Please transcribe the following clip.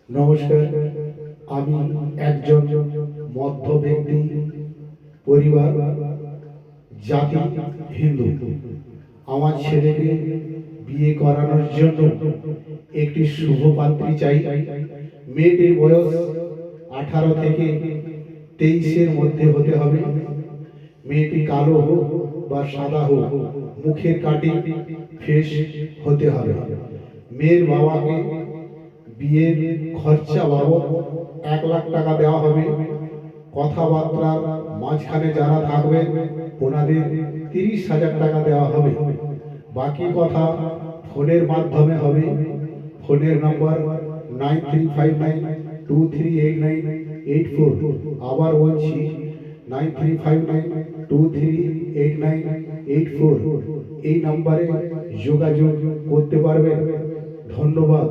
নমস্কার, আমি একজন মধ্যবিত্ত পরিবার, জাতি হিন্দু। আমার ছেলেকে বিয়ে করানোর জন্য একটি শুভ পাত্রী চাই। মেয়েটির বয়স 18 থেকে 23-এর মধ্যে হতে হবে। মেয়েটি কালো হোক বা সাদা হোক, মুখের কাটিং ফেস হতে হবে। মেয়ের বাবাকে বিয়ের খরচা বাবদ 1 লাখ টাকা দেওয়া হবে। কথাবার্তার মাঝখানে যারা থাকবে ওনাদের 30,000 টাকা দেওয়া হবে। বাকি কথা ফোনের মাধ্যমে হবে। ফোনের নম্বর 9359238984। আবার বলছি 9359238984। এই নম্বরে যোগাযোগ করতে পারবেন। ধন্যবাদ।